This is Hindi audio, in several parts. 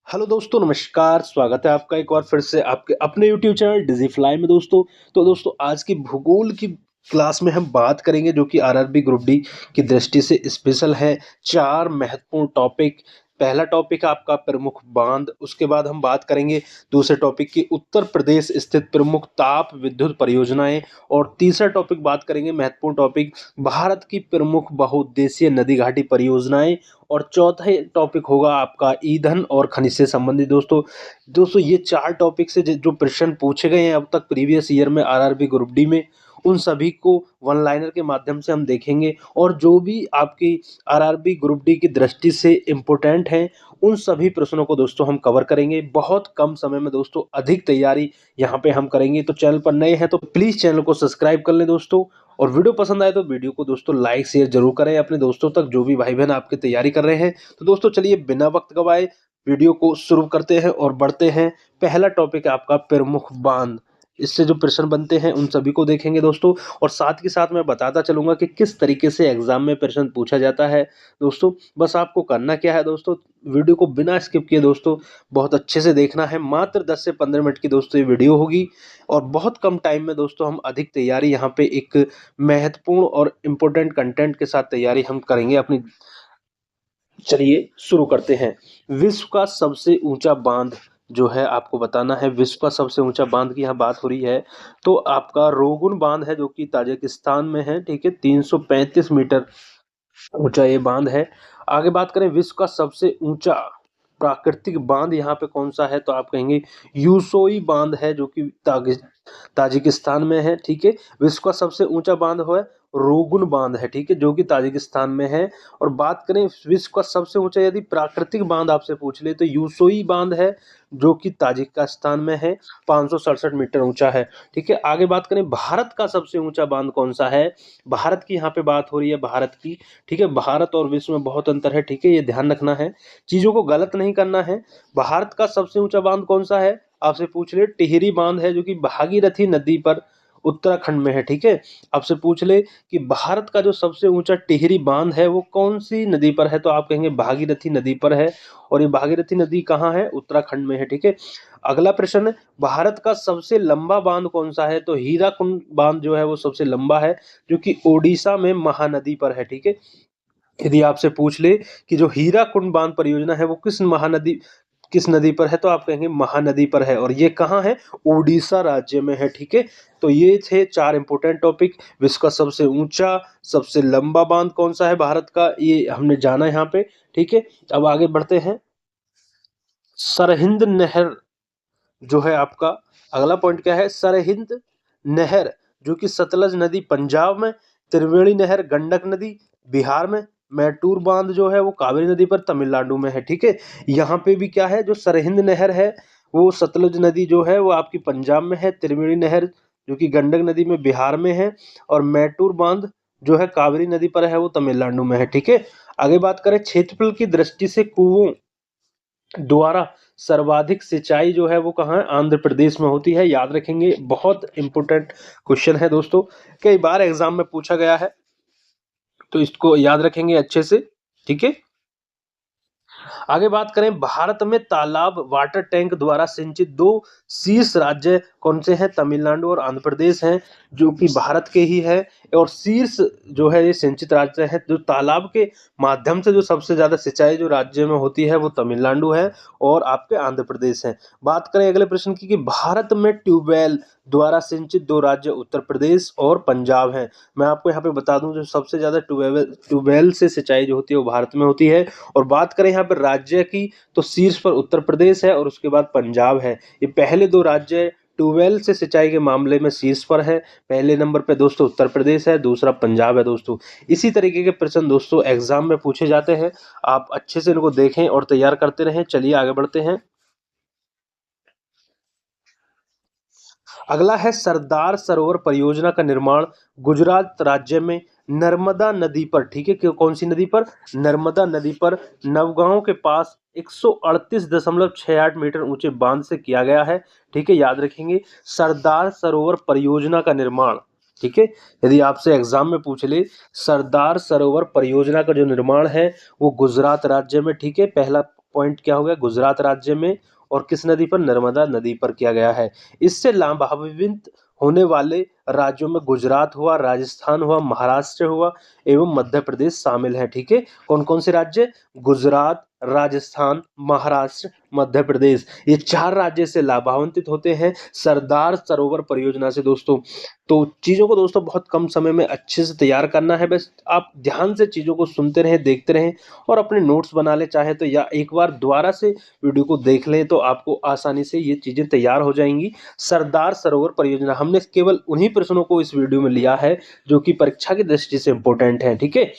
हेलो दोस्तों, नमस्कार। स्वागत है आपका एक बार फिर से आपके अपने यूट्यूब चैनल डिजिफ्लाई में दोस्तों। तो दोस्तों, आज की भूगोल की क्लास में हम बात करेंगे जो कि आरआरबी ग्रुप डी की दृष्टि से स्पेशल है। चार महत्वपूर्ण टॉपिक। पहला टॉपिक है आपका प्रमुख बांध। उसके बाद हम बात करेंगे दूसरे टॉपिक की उत्तर प्रदेश स्थित प्रमुख ताप विद्युत परियोजनाएं। और तीसरा टॉपिक बात करेंगे महत्वपूर्ण टॉपिक भारत की प्रमुख बहुउद्देशीय नदी घाटी परियोजनाएं। और चौथा टॉपिक होगा आपका ईंधन और खनिज से संबंधित। दोस्तों दोस्तों ये चार टॉपिक से जो प्रश्न पूछे गए हैं अब तक प्रीवियस ईयर में आरआरबी ग्रुप डी में, उन सभी को वन लाइनर के माध्यम से हम देखेंगे। और जो भी आपकी आरआरबी ग्रुप डी की दृष्टि से इम्पोर्टेंट हैं, उन सभी प्रश्नों को दोस्तों हम कवर करेंगे बहुत कम समय में। दोस्तों अधिक तैयारी यहाँ पे हम करेंगे। तो चैनल पर नए हैं तो प्लीज़ चैनल को सब्सक्राइब कर लें दोस्तों। और वीडियो पसंद आए तो वीडियो को दोस्तों लाइक शेयर जरूर करें अपने दोस्तों तक, जो भी भाई बहन आपकी तैयारी कर रहे हैं। तो दोस्तों चलिए बिना वक्त गवाए वीडियो को शुरू करते हैं और बढ़ते हैं। पहला टॉपिक है आपका प्रमुख बांध। इससे जो प्रश्न बनते हैं उन सभी को देखेंगे दोस्तों। और साथ ही साथ मैं बताता चलूंगा कि किस तरीके से एग्जाम में प्रश्न पूछा जाता है। दोस्तों बस आपको करना क्या है दोस्तों, वीडियो को बिना स्किप किए दोस्तों बहुत अच्छे से देखना है। मात्र 10 से 15 मिनट की दोस्तों ये वीडियो होगी और बहुत कम टाइम में दोस्तों हम अधिक तैयारी यहाँ पे एक महत्वपूर्ण और इम्पोर्टेंट कंटेंट के साथ तैयारी हम करेंगे अपनी। चलिए शुरू करते हैं। विश्व का सबसे ऊंचा बांध जो है आपको बताना है। विश्व का सबसे ऊंचा बांध की यहाँ बात हो रही है तो आपका रोगुन बांध है जो कि ताजिकिस्तान में है। ठीक है, 335 मीटर ऊंचा ये बांध है। आगे बात करें विश्व का सबसे ऊंचा प्राकृतिक बांध यहाँ पे कौन सा है, तो आप कहेंगे यूसोई बांध है जो कि ताजिकिस्तान में है। ठीक है, विश्व का सबसे ऊंचा बांध है रोगुन बांध है। ठीक है, जो कि ताजिकिस्तान में है। और बात करें विश्व का सबसे ऊंचा यदि प्राकृतिक बांध आपसे पूछ ले तो यूसोई बांध है जो कि ताजिकिस्तान में है, 567 मीटर ऊंचा है। ठीक है, आगे बात करें भारत का सबसे ऊंचा बांध कौन सा है। भारत की यहाँ पे बात हो रही है, भारत की। ठीक है, भारत और विश्व में बहुत अंतर है। ठीक है, ये ध्यान रखना है, चीजों को गलत नहीं करना है। भारत का सबसे ऊंचा बांध कौन सा है आपसे पूछ ले, टिहरी बांध है जो कि भागीरथी नदी पर उत्तराखंड में है। ठीक है, आपसे पूछ ले कि भारत का जो सबसे ऊंचा टिहरी बांध है वो कौन सी नदी पर है, तो आप कहेंगे भागीरथी नदी पर है। और ये भागीरथी नदी कहाँ है, उत्तराखंड में है। ठीक है, अगला प्रश्न है भारत का सबसे लंबा बांध कौन सा है, तो हीराकुंड बांध जो है वो सबसे लंबा है जो कि ओडिशा में महानदी पर है। ठीक है, यदि आपसे पूछ ले कि जो हीराकुंड बांध परियोजना है वो किस नदी पर है, तो आप कहेंगे महानदी पर है। और ये कहाँ है, ओडिशा राज्य में है। ठीक है, तो ये थे चार इंपोर्टेंट टॉपिक। विश्व का सबसे ऊंचा सबसे लंबा बांध कौन सा है भारत का, ये हमने जाना यहाँ पे। ठीक है, अब आगे बढ़ते हैं। सरहिंद नहर जो है आपका अगला पॉइंट क्या है, सरहिंद नहर जो कि सतलज नदी पंजाब में, त्रिवेणी नहर गंडक नदी बिहार में, मैटूर बांध जो है वो कावेरी नदी पर तमिलनाडु में है। ठीक है, यहाँ पे भी क्या है, जो सरहिंद नहर है वो सतलज नदी जो है वो आपकी पंजाब में है, त्रिवेणी नहर जो कि गंडक नदी में बिहार में है, और मैटूर बांध जो है कावेरी नदी पर है वो तमिलनाडु में है। ठीक है, आगे बात करें क्षेत्रफल की दृष्टि से कुओं द्वारा सर्वाधिक सिंचाई जो है वो कहाँ है, आंध्र प्रदेश में होती है। याद रखेंगे, बहुत इंपॉर्टेंट क्वेश्चन है दोस्तों, कई बार एग्जाम में पूछा गया है तो इसको याद रखेंगे अच्छे से। ठीक है, आगे बात करें भारत में तालाब वाटर टैंक द्वारा सिंचित दो शीर्ष राज्य कौन से हैं, तमिलनाडु और आंध्र प्रदेश हैं जो कि भारत के ही है। और शीर्ष जो है ये सिंचित राज्य है, जो तालाब के माध्यम से जो सबसे ज्यादा सिंचाई जो राज्य में होती है वो तमिलनाडु है और आपके आंध्र प्रदेश है। बात करें अगले प्रश्न की कि भारत में ट्यूबवेल द्वारा सिंचित दो राज्य उत्तर प्रदेश और पंजाब हैं। मैं आपको यहाँ पे बता दूं जो सबसे ज्यादा ट्यूबवेल से सिंचाई जो होती है वो भारत में होती है। और बात करें यहाँ पर राज्य की तो शीर्ष पर उत्तर प्रदेश है और उसके बाद पंजाब है। ये पहले दो राज्य ट्यूबवेल से सिंचाई के मामले में शीर्ष पर है। पहले नंबर पे दोस्तों उत्तर प्रदेश है, दूसरा पंजाब है दोस्तों। इसी तरीके के प्रश्न दोस्तों एग्जाम में पूछे जाते हैं, आप अच्छे से इनको देखें और तैयार करते रहें। चलिए आगे बढ़ते हैं। अगला है सरदार सरोवर परियोजना का निर्माण गुजरात राज्य में नर्मदा नदी पर। ठीक है, कौन सी नदी पर, नर्मदा नदी पर नवगांव के पास 138.68 मीटर ऊंचे बांध से किया गया है। ठीक है, याद रखेंगे सरदार सरोवर परियोजना का निर्माण। ठीक है, यदि आपसे एग्जाम में पूछ ले सरदार सरोवर परियोजना का जो निर्माण है वो गुजरात राज्य में। ठीक है, पहला पॉइंट क्या हो गया, गुजरात राज्य में, और किस नदी पर, नर्मदा नदी पर किया गया है। इससे लाभान्वित होने वाले राज्यों में गुजरात हुआ, राजस्थान हुआ, महाराष्ट्र हुआ एवं मध्य प्रदेश शामिल है। ठीक है, कौन कौन से राज्य, गुजरात, राजस्थान, महाराष्ट्र, मध्य प्रदेश, ये 4 राज्य से लाभान्वित होते हैं सरदार सरोवर परियोजना से दोस्तों। तो चीजों को दोस्तों बहुत कम समय में अच्छे से तैयार करना है, बस आप ध्यान से चीजों को सुनते रहें, देखते रहें और अपने नोट्स बना ले चाहे तो, या एक बार दोबारा से वीडियो को देख लें तो आपको आसानी से ये चीजें तैयार हो जाएंगी। सरदार सरोवर परियोजना, हमने केवल उन्हीं प्रश्नों को इस वीडियो में लिया है जो कि परीक्षा की दृष्टि से इंपॉर्टेंट है। ठीक है,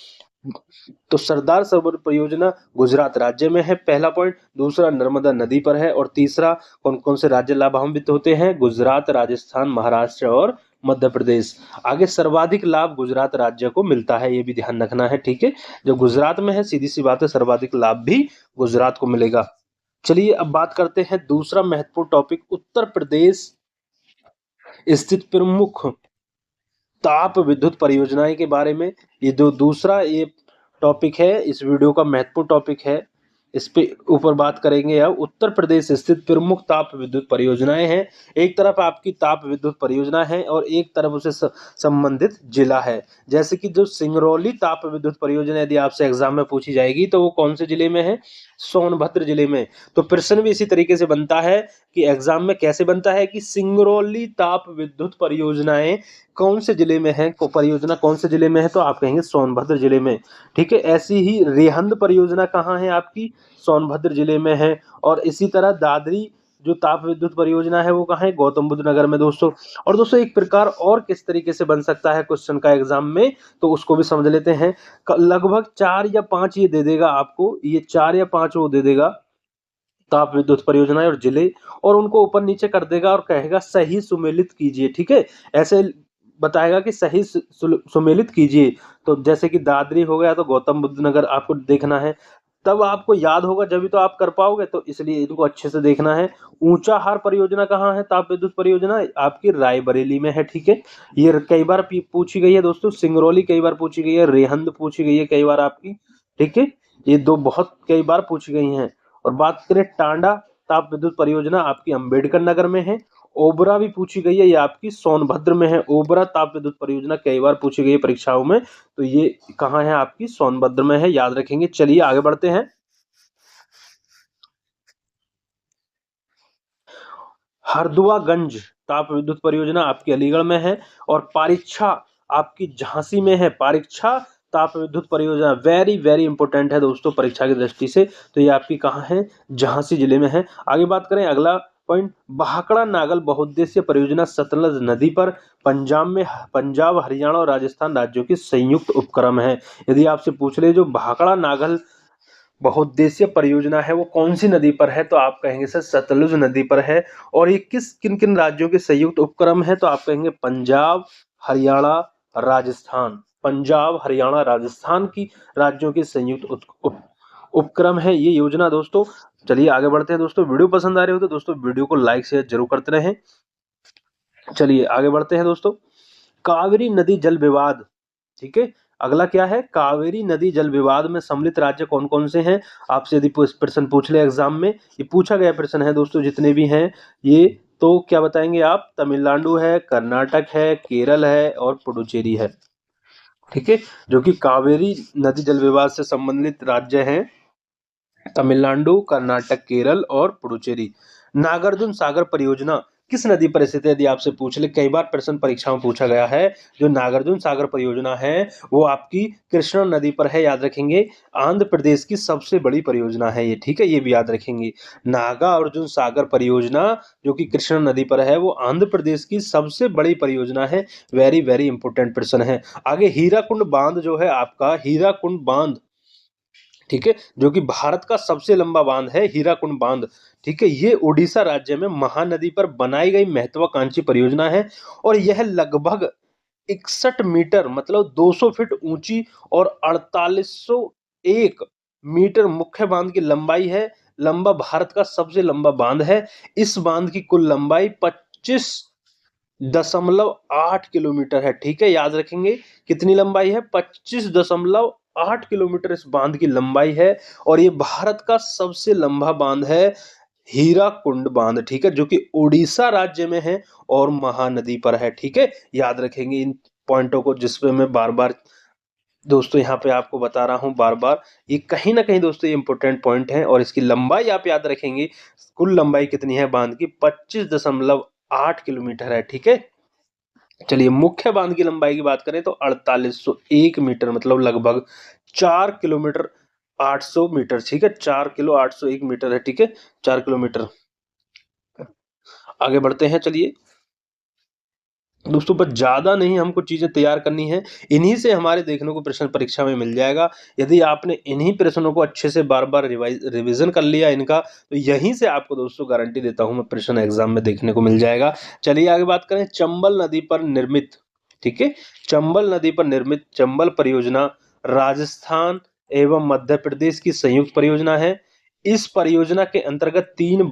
तो सरदार सरोवर परियोजना गुजरात राज्य में है, पहला पॉइंट। दूसरा, नर्मदा नदी पर है। और तीसरा, कौन कौन से राज्य लाभान्वित होते हैं, गुजरात, राजस्थान, महाराष्ट्र और मध्य प्रदेश। आगे सर्वाधिक लाभ गुजरात राज्य को मिलता है, ये भी ध्यान रखना है। ठीक है, जो गुजरात में है, सीधी सी बात है, सर्वाधिक लाभ भी गुजरात को मिलेगा। चलिए अब बात करते हैं दूसरा महत्वपूर्ण टॉपिक, उत्तर प्रदेश स्थित प्रमुख ताप विद्युत परियोजनाएं के बारे में। ये जो दूसरा ये टॉपिक है, इस वीडियो का महत्वपूर्ण टॉपिक है, इस पे ऊपर बात करेंगे। अब उत्तर प्रदेश स्थित प्रमुख ताप विद्युत परियोजनाएं हैं। एक तरफ आपकी ताप विद्युत परियोजना है और एक तरफ उसे संबंधित जिला है। जैसे कि जो सिंगरौली ताप विद्युत परियोजना यदि आपसे एग्जाम में पूछी जाएगी तो वो कौन से जिले में है, सोनभद्र जिले में। तो प्रश्न भी इसी तरीके से बनता है कि एग्जाम में कैसे बनता है कि सिंगरौली ताप विद्युत परियोजनाएं कौन से जिले में है, परियोजना कौन से जिले में है, तो आप कहेंगे सोनभद्र जिले में। ठीक है, ऐसी ही रेहंद परियोजना कहाँ है आपकी, सोनभद्र जिले में है। और इसी तरह दादरी जो ताप विद्युत परियोजना है वो कहाँ है, गौतम बुद्ध नगर में दोस्तों। और दोस्तों एक प्रकार और किस तरीके से बन सकता है क्वेश्चन का एग्जाम में, तो उसको भी समझ लेते हैं। लगभग 4 या 5 ये दे देगा आपको, ये 4 या 5 वो दे देगा ताप विद्युत परियोजनाएं और जिले, और उनको ऊपर नीचे कर देगा और कहेगा सही सुमेलित कीजिए। ठीक है, ऐसे बताएगा कि सही सुमेलित कीजिए। तो जैसे कि दादरी हो गया तो गौतम बुद्ध नगर आपको देखना है, तब आपको याद होगा जब भी तो आप कर पाओगे, तो इसलिए इनको अच्छे से देखना है। ऊंचाहार परियोजना कहाँ है, ताप विद्युत परियोजना आपकी रायबरेली में है। ठीक है, ये कई बार पूछी गई है दोस्तों, सिंगरौली कई बार पूछी गई है, रेहंद पूछी गई है कई बार आपकी। ठीक है, ये दो बहुत कई बार पूछी गई हैं। और बात करें टांडा ताप विद्युत परियोजना आपकी अंबेडकर नगर में है। ओबरा भी पूछी गई है, ये आपकी सोनभद्र में है। ओबरा ताप विद्युत परियोजना कई बार पूछी गई है परीक्षाओं में, तो ये कहाँ है आपकी, सोनभद्र में है, याद रखेंगे। चलिए आगे बढ़ते हैं। हरदुआगंज ताप विद्युत परियोजना आपकी अलीगढ़ में है। और पारीक्षा आपकी झांसी में है। पारीक्षा ताप विद्युत परियोजना वेरी वेरी इंपॉर्टेंट है दोस्तों परीक्षा की दृष्टि से, तो ये आपकी कहाँ है, झांसी जिले में है। आगे बात करें अगला पॉइंट, भाखड़ा नागल बहुउद्देशीय परियोजना सतलज नदी पर पंजाब में, पंजाब, हरियाणा और राजस्थान राज्यों की संयुक्त उपक्रम है। यदि आपसे पूछ ले जो भाखड़ा नागल बहुउद्देशीय परियोजना है वो कौन सी नदी पर है, तो आप कहेंगे सर सतलुज नदी पर है। और ये किस किन किन राज्यों के संयुक्त उपक्रम है, तो आप कहेंगे पंजाब, हरियाणा, राजस्थान। पंजाब, हरियाणा, राजस्थान की राज्यों के संयुक्त उपक्रम है ये योजना दोस्तों। चलिए आगे बढ़ते हैं दोस्तों। वीडियो पसंद आ रही हो तो दोस्तों वीडियो को लाइक शेयर जरूर करते रहें। चलिए आगे बढ़ते हैं दोस्तों। कावेरी नदी जल विवाद, ठीक है, अगला क्या है, कावेरी नदी जल विवाद में सम्मिलित राज्य कौन कौन से हैं। आपसे यदि प्रश्न पूछ ले एग्जाम में, ये पूछा गया प्रश्न है दोस्तों, जितने भी हैं ये, तो क्या बताएंगे आप, तमिलनाडु है, कर्नाटक है, केरल है और पुडुचेरी है। ठीक है, जो कि कावेरी नदी जल विवाद से संबंधित राज्य हैं, तमिलनाडु, कर्नाटक, केरल और पुडुचेरी। नागार्जुन सागर परियोजना किस नदी पर स्थित है, यदि आपसे पूछ ले, कई बार प्रश्न परीक्षा में पूछा गया है। जो नागार्जुन सागर परियोजना है वो आपकी कृष्णा नदी पर है, याद रखेंगे। आंध्र प्रदेश की सबसे बड़ी परियोजना है ये, ठीक है, ये भी याद रखेंगे। नागार्जुन सागर परियोजना जो कि कृष्णा नदी पर है वो आंध्र प्रदेश की सबसे बड़ी परियोजना है। वेरी वेरी इंपोर्टेंट प्रश्न है। आगे हीराकुंड बांध जो है आपका, हीराकुंड बांध, ठीक है, जो कि भारत का सबसे लंबा बांध है हीराकुंड बांध। ठीक है, ये ओडिशा राज्य में महानदी पर बनाई गई महत्वाकांक्षी परियोजना है। और यह लगभग 61 मीटर मतलब 200 फीट ऊंची और 4801 मीटर मुख्य बांध की लंबाई है। लंबा, भारत का सबसे लंबा बांध है। इस बांध की कुल लंबाई 25.8 किलोमीटर है। ठीक है, याद रखेंगे कितनी लंबाई है, 25 8 किलोमीटर इस बांध की लंबाई है और ये भारत का सबसे लंबा बांध है, हीराकुंड बांध, ठीक है, जो कि ओडिशा राज्य में है और महानदी पर है, ठीक है। याद रखेंगे इन पॉइंटों को, जिसपे मैं बार बार दोस्तों यहाँ पे आपको बता रहा हूँ बार बार, ये कहीं ना कहीं दोस्तों ये इंपॉर्टेंट पॉइंट है। और इसकी लंबाई आप याद रखेंगे, कुल लंबाई कितनी है बांध की, 25.8 किलोमीटर है, ठीक है। चलिए मुख्य बांध की लंबाई की बात करें तो 4801 मीटर, मतलब लगभग 4 किलोमीटर 800 मीटर, ठीक है, 4 किलो 801 मीटर है, ठीक है, 4 किलोमीटर। आगे बढ़ते हैं, चलिए दोस्तों, बस ज्यादा नहीं हमको चीजें तैयार करनी है, इन्हीं से हमारे देखने को प्रश्न परीक्षा में मिल जाएगा। यदि आपने इन्हीं प्रश्नों को अच्छे से बार बार रिवीजन कर लिया इनका, तो यहीं से आपको दोस्तों गारंटी देता हूं मैं, प्रश्न एग्जाम में देखने को मिल जाएगा। चलिए आगे बात करें, चंबल नदी पर निर्मित, ठीक है, चंबल नदी पर निर्मित चंबल परियोजना राजस्थान एवं मध्य प्रदेश की संयुक्त परियोजना है। इस परियोजना के अंतर्गत तीन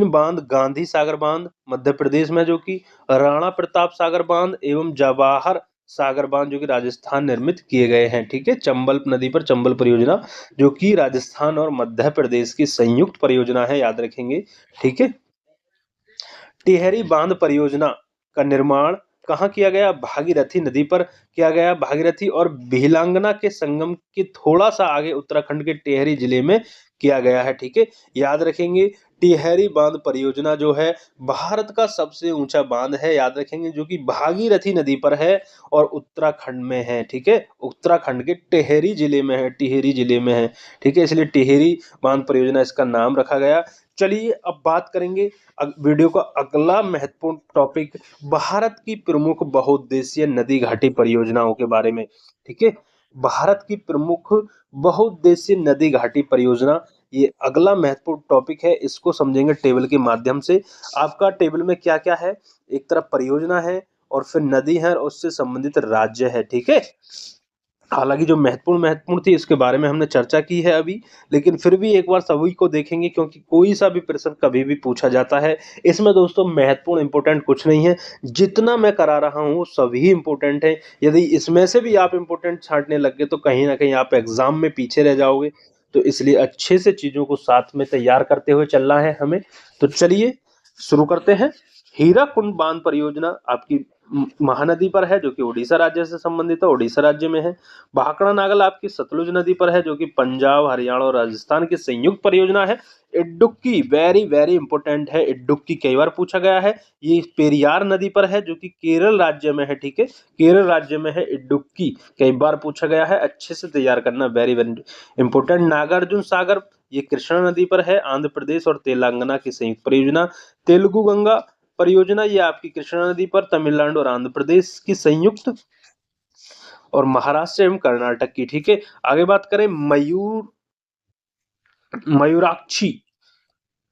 बांध गांधी सागर बांध मध्य प्रदेश में, जो कि राणा प्रताप सागर बांध एवं जवाहर सागर बांध जो कि राजस्थान निर्मित किए गए हैं, ठीक है। चंबल नदी पर चंबल परियोजना जो कि राजस्थान और मध्य प्रदेश की संयुक्त परियोजना है, याद रखेंगे, ठीक है। टिहरी बांध परियोजना का निर्माण कहाँ किया गया, भागीरथी नदी पर किया गया, भागीरथी और भिलांगना के संगम के थोड़ा सा आगे उत्तराखंड के टिहरी जिले में किया गया है, ठीक है। याद रखेंगे टिहरी बांध परियोजना जो है भारत का सबसे ऊंचा बांध है, याद रखेंगे, जो कि भागीरथी नदी पर है और उत्तराखंड में है, ठीक है, उत्तराखंड के टिहरी जिले में है, टिहरी जिले में है, ठीक है, इसलिए टिहरी बांध परियोजना इसका नाम रखा गया। चलिए अब बात करेंगे वीडियो का अगला महत्वपूर्ण टॉपिक, भारत की प्रमुख बहुउद्देशीय नदी घाटी परियोजनाओं के बारे में, ठीक है। भारत की प्रमुख बहुउद्देशीय नदी घाटी परियोजना, ये अगला महत्वपूर्ण टॉपिक है, इसको समझेंगे टेबल के माध्यम से। आपका टेबल में क्या क्या है, एक तरफ परियोजना है और फिर नदी है और उससे संबंधित राज्य है, ठीक है। हालांकि जो महत्वपूर्ण थी इसके बारे में हमने चर्चा की है अभी, लेकिन फिर भी एक बार सभी को देखेंगे, क्योंकि कोई सा भी प्रश्न कभी भी पूछा जाता है। इसमें दोस्तों महत्वपूर्ण इंपोर्टेंट कुछ नहीं है, जितना मैं करा रहा हूँ सभी इंपोर्टेंट है। यदि इसमें से भी आप इंपोर्टेंट छांटने लग गए तो कहीं ना कहीं आप एग्जाम में पीछे रह जाओगे, तो इसलिए अच्छे से चीजों को साथ में तैयार करते हुए चलना है हमें। तो चलिए शुरू करते हैं। हीराकुंड बांध परियोजना आपकी महानदी पर है, जो कि उड़ीसा राज्य से संबंधित है, उड़ीसा राज्य में है। भाखड़ा नागल आपकी सतलुज नदी पर है, जो कि पंजाब हरियाणा और राजस्थान की संयुक्त परियोजना है। इडुक्की वेरी वेरी इंपोर्टेंट है, इडुक्की कई बार पूछा गया है। ये पेरियार नदी पर है, जो कि केरल राज्य में है, ठीक है, केरल राज्य में है इडुक्की, कई बार पूछा गया है, अच्छे से तैयार करना, very very important. Nagarjuna Sagar ये कृष्णा नदी पर है, आंध्र प्रदेश और तेलंगाना की संयुक्त परियोजना। तेलुगु गंगा परियोजना ये आपकी कृष्णा नदी पर तमिलनाडु और आंध्र प्रदेश की संयुक्त और महाराष्ट्र एवं कर्नाटक की, ठीक है। आगे बात करें मयूराक्षी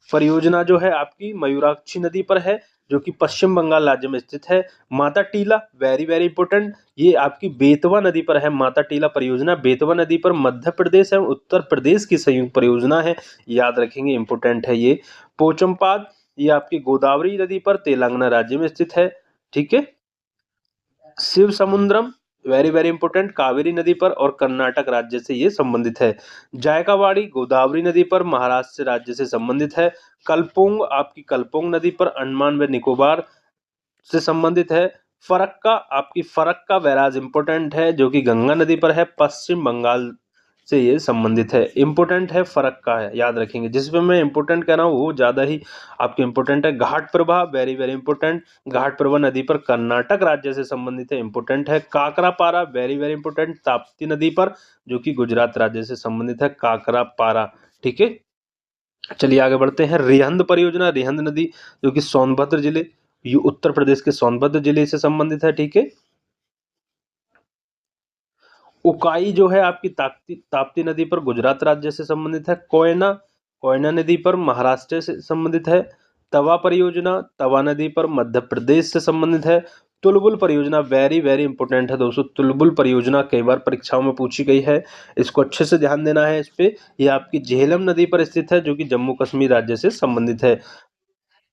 परियोजना जो है आपकी मयूराक्षी नदी पर है, जो कि पश्चिम बंगाल राज्य में स्थित है। Mata Tila very very important, ये आपकी बेतवा नदी पर है, माता टीला परियोजना बेतवा नदी पर मध्य प्रदेश एवं उत्तर प्रदेश की संयुक्त परियोजना है, याद रखेंगे, इंपोर्टेंट है ये। पोचमपाद ये आपकी गोदावरी नदी पर तेलंगाना राज्य में स्थित है, ठीक है। शिव समुद्रम वेरी वेरी इंपोर्टेंट, कावेरी नदी पर और कर्नाटक राज्य से ये संबंधित है। जायकावाड़ी गोदावरी नदी पर महाराष्ट्र राज्य से संबंधित है। कलपोंग आपकी कलपोंग नदी पर अंडमान व निकोबार से संबंधित है। फरक्का आपकी फरक्का बैराज इंपोर्टेंट है, जो कि गंगा नदी पर है, पश्चिम बंगाल से ये संबंधित है, इंपोर्टेंट है, फरक्का है, याद रखेंगे। जिसमें मैं इंपोर्टेंट कह रहा हूँ वो ज्यादा ही आपके इंपोर्टेंट है। घाट प्रभा वेरी वेरी इंपोर्टेंट, घाट प्रभा नदी पर कर्नाटक राज्य से संबंधित है, इंपोर्टेंट है। Kakrapar very very important, Tapti नदी पर, जो कि गुजरात राज्य से संबंधित है, काकरापारा, ठीक है। चलिए आगे बढ़ते हैं। रिहंद परियोजना, रिहंद नदी जो कि सोनभद्र जिले, ये उत्तर प्रदेश के सोनभद्र जिले से संबंधित है, ठीक है। उकाई जो है आपकी ताप्ती ताप्ती नदी पर गुजरात राज्य से संबंधित है। कोयना कोयना नदी पर महाराष्ट्र से संबंधित है। तवा परियोजना तवा नदी पर मध्य प्रदेश से संबंधित है। तुलबुल परियोजना वेरी वेरी इंपोर्टेंट है दोस्तों, तुलबुल परियोजना कई बार परीक्षाओं में पूछी गई है, इसको अच्छे से ध्यान देना है इस पे। ये आपकी झेलम नदी पर स्थित है, जो कि जम्मू कश्मीर राज्य से संबंधित है।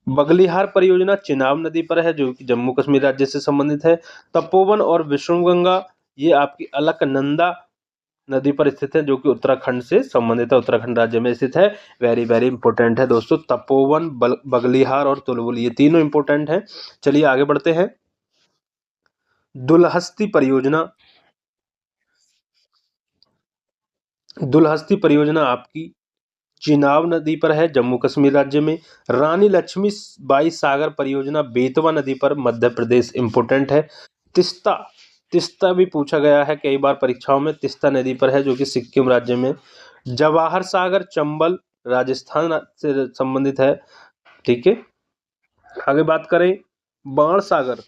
बगलिहार परियोजना चिनाब नदी पर है, जो कि जम्मू कश्मीर राज्य से संबंधित है। तपोवन और विष्णुगंगा ये आपकी अलकनंदा नदी पर स्थित है, जो कि उत्तराखंड से संबंधित है, उत्तराखंड राज्य में स्थित है। वेरी वेरी इंपॉर्टेंट है दोस्तों। तपोवन, बगलिहार और तुलबुल, ये तीनों इंपॉर्टेंट है। चलिए आगे बढ़ते हैं। दुलहस्ती परियोजना, दुलहस्ती परियोजना आपकी चिनाब नदी पर है, जम्मू कश्मीर राज्य में। रानी लक्ष्मीबाई सागर परियोजना बेतवा नदी पर, मध्य प्रदेश, इंपोर्टेंट है। तिस्ता, तिस्ता भी पूछा गया है कई बार परीक्षाओं में, तिस्ता नदी पर है, जो कि सिक्किम राज्य में। जवाहर सागर चंबल राजस्थान से संबंधित है। ठीक है, आगे बात करें। बाण सागर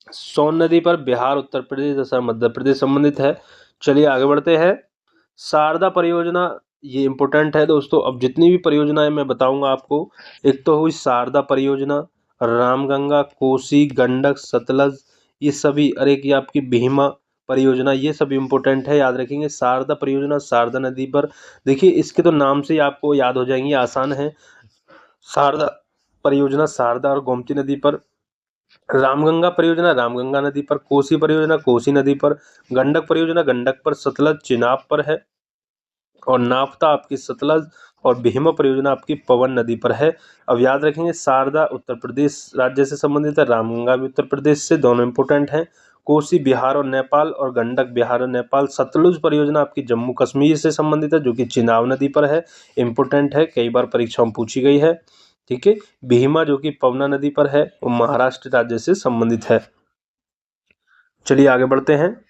सोन नदी पर, बिहार, उत्तर प्रदेश तथा मध्य प्रदेश संबंधित है। चलिए आगे बढ़ते हैं। शारदा परियोजना, ये इंपॉर्टेंट है दोस्तों। अब जितनी भी परियोजनाएं मैं बताऊंगा आपको, एक तो हुई शारदा परियोजना, रामगंगा, कोसी, गंडक, सतलज, ये सभी, अरे की आपकी भीमा परियोजना, ये सभी इंपॉर्टेंट है, याद रखेंगे। शारदा परियोजना शारदा नदी पर, देखिए इसके तो नाम से ही आपको याद हो जाएंगे, आसान है। शारदा परियोजना शारदा और गोमती नदी पर, रामगंगा परियोजना रामगंगा नदी पर, कोसी परियोजना कोसी नदी पर, गंडक परियोजना गंडक पर, सतलज चिनाब पर है, और नाफ्ता आपकी सतलज, और भीमा परियोजना आपकी पवन नदी पर है। अब याद रखेंगे, शारदा उत्तर प्रदेश राज्य से संबंधित है, रामगंगा भी उत्तर प्रदेश से, दोनों इंपोर्टेंट हैं। कोसी बिहार और नेपाल, और गंडक बिहार और नेपाल। सतलुज परियोजना आपकी जम्मू कश्मीर से संबंधित है, जो कि चिनाब नदी पर है, इंपोर्टेंट है, कई बार परीक्षाओं में पूछी गई है। ठीक है, भीमा जो कि पवना नदी पर है, वो महाराष्ट्र राज्य से संबंधित है। चलिए आगे बढ़ते हैं।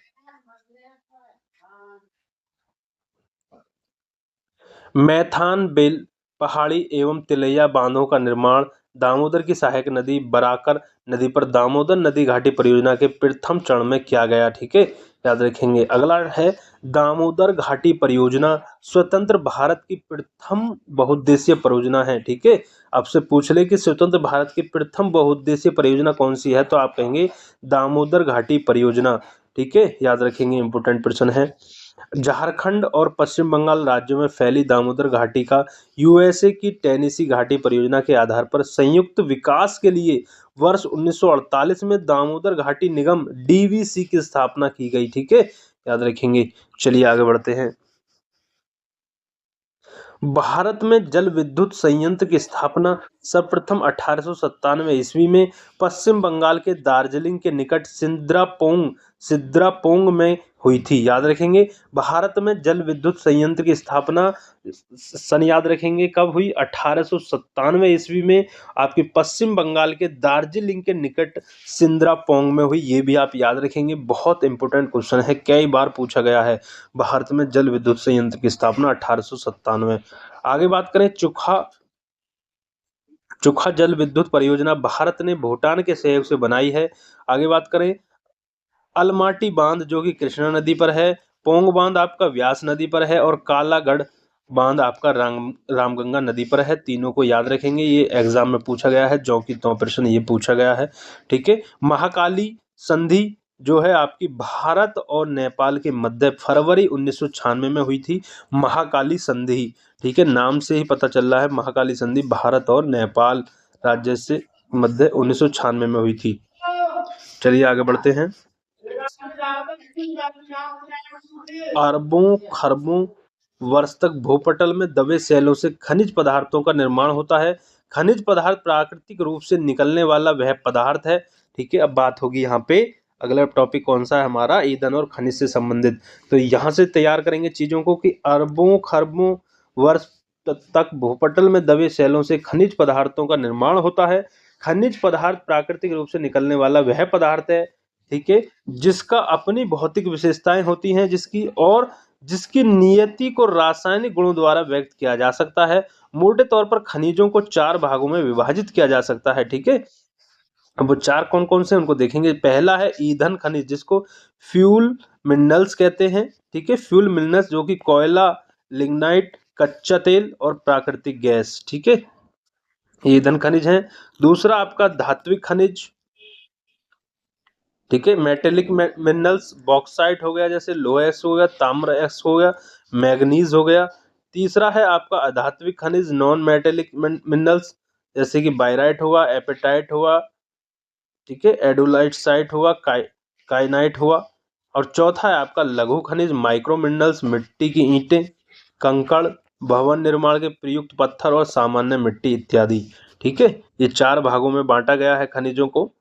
मैथान बेल पहाड़ी एवं तिलैया बांधों का निर्माण दामोदर की सहायक नदी बराकर नदी पर दामोदर नदी घाटी परियोजना के प्रथम चरण में किया गया। ठीक है, याद रखेंगे। अगला है दामोदर घाटी परियोजना, स्वतंत्र भारत की प्रथम बहुउद्देशीय परियोजना है। ठीक है, आपसे पूछ ले कि स्वतंत्र भारत की प्रथम बहुउद्देशीय परियोजना कौन सी है, तो आप कहेंगे दामोदर घाटी परियोजना। ठीक है, याद रखेंगे, इंपोर्टेंट प्रश्न है। झारखंड और पश्चिम बंगाल राज्यों में फैली दामोदर घाटी का यूएसए की टेनेसी घाटी परियोजना के आधार पर संयुक्त विकास के लिए वर्ष 1948 में दामोदर घाटी निगम डीवीसी की स्थापना की गई। ठीक है, याद रखेंगे। चलिए आगे बढ़ते हैं। भारत में जल विद्युत संयंत्र की स्थापना सर्वप्रथम 1897 ईस्वी में पश्चिम बंगाल के दार्जिलिंग के निकट सिद्रापोंग में हुई थी। याद रखेंगे, भारत में जल विद्युत संयंत्र की स्थापना सन याद रखेंगे कब हुई, 1897 ईस्वी में, आपके पश्चिम बंगाल के दार्जिलिंग के निकट सिंद्रापोंग में हुई। ये भी आप याद रखेंगे, बहुत इंपॉर्टेंट क्वेश्चन है, कई बार पूछा गया है। भारत में जल विद्युत संयंत्र की स्थापना 1897। आगे बात करें, चुखा चुखा जल विद्युत परियोजना भारत ने भूटान के सहयोग से बनाई है। आगे बात करें, अलमाटी बांध जो कि कृष्णा नदी पर है, पोंग बांध आपका व्यास नदी पर है, और कालागढ़ बांध आपका रामगंगा नदी पर है। तीनों को याद रखेंगे, ये एग्जाम में पूछा गया है, जो कि 9 प्रश्न ये पूछा गया है। ठीक है, महाकाली संधि जो है आपकी भारत और नेपाल के मध्य फरवरी 1996 में हुई थी, महाकाली संधि। ठीक है, नाम से ही पता चल रहा है, महाकाली संधि भारत और नेपाल राज्य से मध्य 1996 में हुई थी। चलिए आगे बढ़ते हैं। अरबों खरबों वर्ष तक भूपटल में दबे सेलों से खनिज पदार्थों का निर्माण होता है। खनिज पदार्थ प्राकृतिक रूप से निकलने वाला वह पदार्थ है। ठीक है, अब बात होगी यहाँ पे, अगला टॉपिक कौन सा है हमारा, ईंधन और खनिज से संबंधित। तो यहाँ से तैयार करेंगे चीजों को कि अरबों खरबों वर्ष तक भूपटल में दबे सेलों से खनिज पदार्थों का निर्माण होता है। खनिज पदार्थ प्राकृतिक रूप से निकलने वाला वह पदार्थ है, ठीक है, जिसका अपनी भौतिक विशेषताएं होती हैं, जिसकी नियति को रासायनिक गुणों द्वारा व्यक्त किया जा सकता है। मोटे तौर पर खनिजों को 4 भागों में विभाजित किया जा सकता है। ठीक है, अब वो 4 कौन कौन से उनको देखेंगे। पहला है ईंधन खनिज, जिसको फ्यूल मिनरल्स कहते हैं। ठीक है, फ्यूल मिनरल्स जो कि कोयला, लिग्नाइट, कच्चा तेल और प्राकृतिक गैस। ठीक है, ये ईंधन खनिज है। दूसरा आपका धात्विक खनिज, ठीक है, मेटेलिक मिनरल्स, बॉक्साइट हो गया, जैसे लोहेक्स हो गया, ताम्र एक्स हो गया, मैग्नीज हो गया। तीसरा है आपका अधात्विक खनिज, नॉन मेटेलिक मिनरल्स, जैसे कि बायराइट हुआ, एपेटाइट हुआ, ठीक है, एडोलाइट साइट हुआ, काइनाइट हुआ। और चौथा है आपका लघु खनिज, माइक्रो मिनरल्स, मिट्टी की ईंटें, कंकड़, भवन निर्माण के प्रयुक्त पत्थर और सामान्य मिट्टी इत्यादि। ठीक है, ये 4 भागों में बांटा गया है खनिजों को।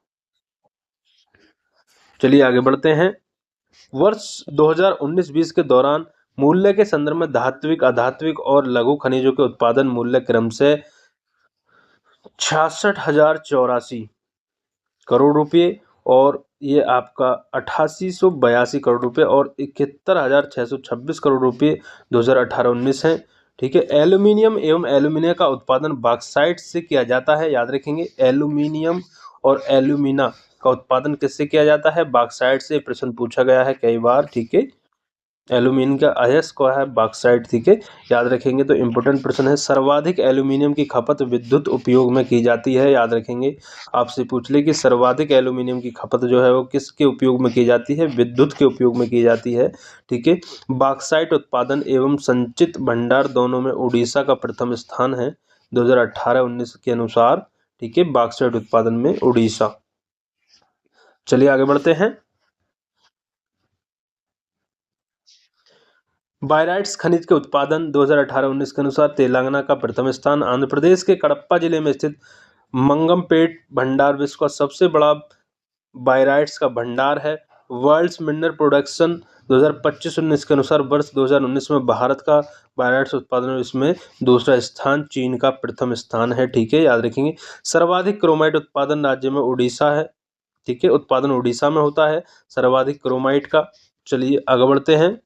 चलिए आगे बढ़ते हैं। वर्ष 2019-20 के दौरान मूल्य के संदर्भ में धात्विक, अधात्विक और लघु खनिजों के उत्पादन मूल्य क्रम से 66,084 करोड़ रुपए और ये आपका 8882 करोड़ रुपए और 71,626 करोड़ रुपए 2018-19 है। ठीक है, एल्यूमिनियम एवं एल्यूमिनियम का उत्पादन बॉक्साइट से किया जाता है, याद रखेंगे। एल्यूमिनियम और एल्यूमिना का उत्पादन किससे किया जाता है? बॉक्साइट से। प्रश्न पूछा गया है कई बार। ठीक है, एल्यूमिनियम का अयस्क है बॉक्साइट। ठीक है, याद रखेंगे। तो इंपोर्टेंट प्रश्न है, सर्वाधिक एल्यूमिनियम की खपत विद्युत उपयोग में की जाती है, याद रखेंगे। आपसे पूछ ले कि सर्वाधिक एल्यूमिनियम की खपत जो है वो किसके उपयोग में की जाती है? विद्युत के उपयोग में की जाती है। ठीक है, बॉक्साइट उत्पादन एवं संचित भंडार दोनों में उड़ीसा का प्रथम स्थान है 2018-19 के अनुसार। ठीक है, बॉक्साइट उत्पादन में उड़ीसा। चलिए आगे बढ़ते हैं। बायराइट्स खनिज के उत्पादन 2018-19 के अनुसार तेलंगाना का प्रथम स्थान, आंध्र प्रदेश के कडप्पा जिले में स्थित मंगमपेट भंडार विश्व का सबसे बड़ा बायराइट्स का भंडार है। वर्ल्ड्स मिनरल प्रोडक्शन 2025-19 के अनुसार वर्ष 2019 में भारत का बायराइट्स उत्पादन में इसमें दूसरा स्थान, चीन का प्रथम स्थान है। ठीक है, याद रखेंगे। सर्वाधिक क्रोमाइट उत्पादन राज्य में उड़ीसा है। ठीक है, उत्पादन उड़ीसा में होता है सर्वाधिक क्रोमाइट का। चलिए आगे बढ़ते हैं।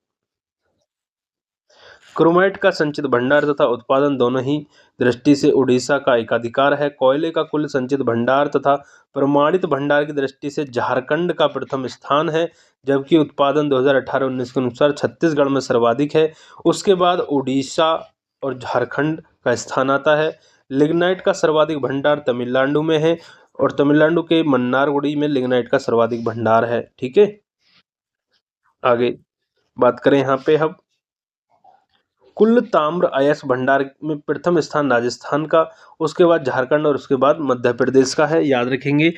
क्रोमाइट का संचित भंडार तथा उत्पादन दोनों ही दृष्टि से उड़ीसा का एकाधिकार है। कोयले का कुल संचित भंडार तथा प्रमाणित भंडार की दृष्टि से झारखंड का प्रथम स्थान है, जबकि उत्पादन 2018-19 के अनुसार छत्तीसगढ़ में सर्वाधिक है। उसके बाद उड़ीसा और झारखंड का स्थान आता है। लिग्नाइट का सर्वाधिक भंडार तमिलनाडु में है और तमिलनाडु के मन्नारगुडी में लिग्नाइट का सर्वाधिक भंडार है। ठीक है, आगे बात करें यहाँ पे हम कुल ताम्र अयस्क भंडार में प्रथम स्थान राजस्थान का, उसके बाद झारखंड और उसके बाद मध्य प्रदेश का है, याद रखेंगे।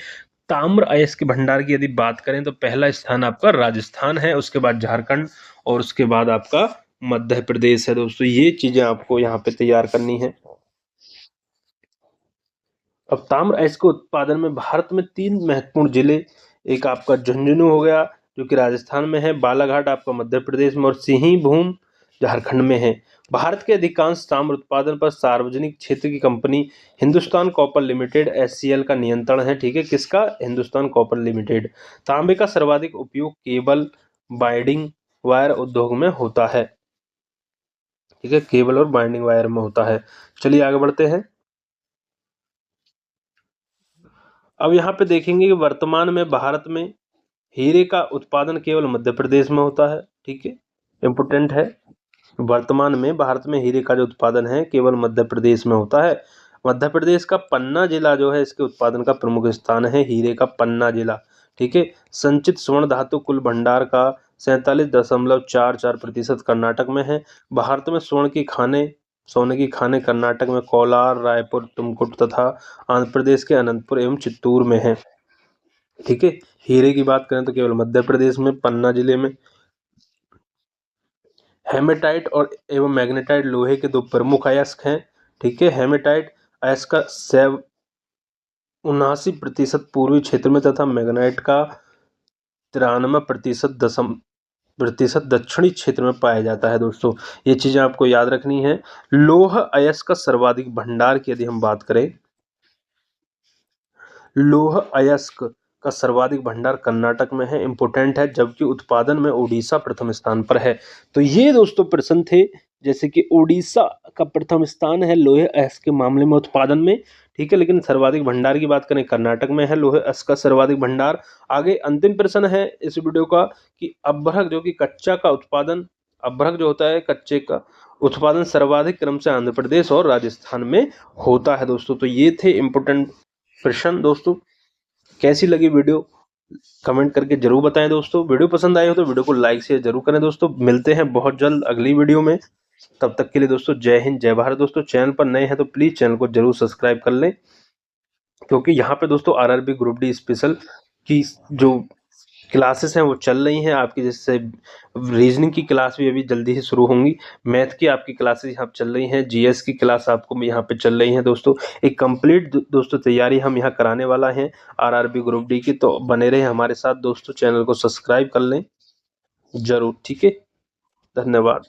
ताम्र अयस्क के भंडार की यदि बात करें तो पहला स्थान आपका राजस्थान है, उसके बाद झारखंड और उसके बाद आपका मध्य प्रदेश है। दोस्तों ये चीजें आपको यहाँ पे तैयार करनी है। अब ताम्र अयस्क के उत्पादन में भारत में 3 महत्वपूर्ण जिले, एक आपका झुंझुनू हो गया जो कि राजस्थान में है, बालाघाट आपका मध्य प्रदेश में और सिंहभूम झारखंड में है। भारत के अधिकांश ताम्र उत्पादन पर सार्वजनिक क्षेत्र की company Hindustan copper limited (HCL) का नियंत्रण है। ठीक है, किसका? Hindustan copper limited. तांबे का सर्वाधिक उपयोग केबल, बाइंडिंग वायर उद्योग में होता है। ठीक है, केबल और बाइंडिंग वायर में होता है। चलिए आगे बढ़ते हैं। अब यहाँ पे देखेंगे कि वर्तमान में भारत में हीरे का उत्पादन केवल मध्य प्रदेश में होता है। ठीक है, इंपोर्टेंट है। वर्तमान में भारत में हीरे का जो उत्पादन है केवल मध्य प्रदेश में होता है। मध्य प्रदेश का पन्ना जिला जो है इसके उत्पादन का प्रमुख स्थान है, हीरे का पन्ना जिला। ठीक है, संचित स्वर्ण धातु कुल भंडार का 47.44% कर्नाटक में है। भारत में सोने की खाने कर्नाटक में कोलार, रायपुर, तुमकुर तथा आंध्र प्रदेश के अनंतपुर एवं चित्तूर में है। ठीक है, हीरे की बात करें तो केवल मध्य प्रदेश में पन्ना जिले में। हेमेटाइट और एवं मैग्नेटाइट लोहे के 2 प्रमुख अयस्क हैं। ठीक है, हेमेटाइट अयस्क का 79% पूर्वी क्षेत्र में तथा मैग्नेटाइट का 93% दक्षिणी क्षेत्र में पाया जाता है। दोस्तों ये चीजें आपको याद रखनी है। लौह अयस्क का सर्वाधिक भंडार की यदि हम बात करें, लौह अयस्क का सर्वाधिक भंडार कर्नाटक में है, इंपोर्टेंट है, जबकि उत्पादन में उड़ीसा प्रथम स्थान पर है। तो ये दोस्तों प्रश्न थे, जैसे कि उड़ीसा का प्रथम स्थान है लोहे अयस्क के मामले में उत्पादन में। ठीक है, लेकिन सर्वाधिक भंडार की बात करें कर्नाटक में है लोहे अयस्क का सर्वाधिक भंडार। आगे अंतिम प्रश्न है इस वीडियो का कि अभ्रक जो कि कच्चा का उत्पादन, अभ्रक जो होता है कच्चे का उत्पादन सर्वाधिक क्रम से आंध्र प्रदेश और राजस्थान में होता है। दोस्तों तो ये थे इंपोर्टेंट प्रश्न। दोस्तों कैसी लगी वीडियो कमेंट करके जरूर बताएं। दोस्तों वीडियो पसंद आई हो तो वीडियो को लाइक शेयर जरूर करें। दोस्तों मिलते हैं बहुत जल्द अगली वीडियो में, तब तक के लिए दोस्तों जय हिंद जय भारत। दोस्तों चैनल पर नए हैं तो प्लीज चैनल को जरूर सब्सक्राइब कर लें, क्योंकि यहाँ पे दोस्तों आरआरबी ग्रुप डी स्पेशल की जो क्लासेस हैं वो चल रही हैं आपकी, जैसे रीजनिंग की क्लास भी अभी जल्दी ही शुरू होंगी, मैथ की आपकी क्लासेस यहाँ पे चल रही हैं, जीएस की क्लास आपको यहाँ पे चल रही हैं दोस्तों। एक कंप्लीट दोस्तों तैयारी हम यहाँ कराने वाला हैं आरआरबी ग्रुप डी की, तो बने रहे हमारे साथ दोस्तों, चैनल को सब्सक्राइब कर लें जरूर, ठीक है। धन्यवाद।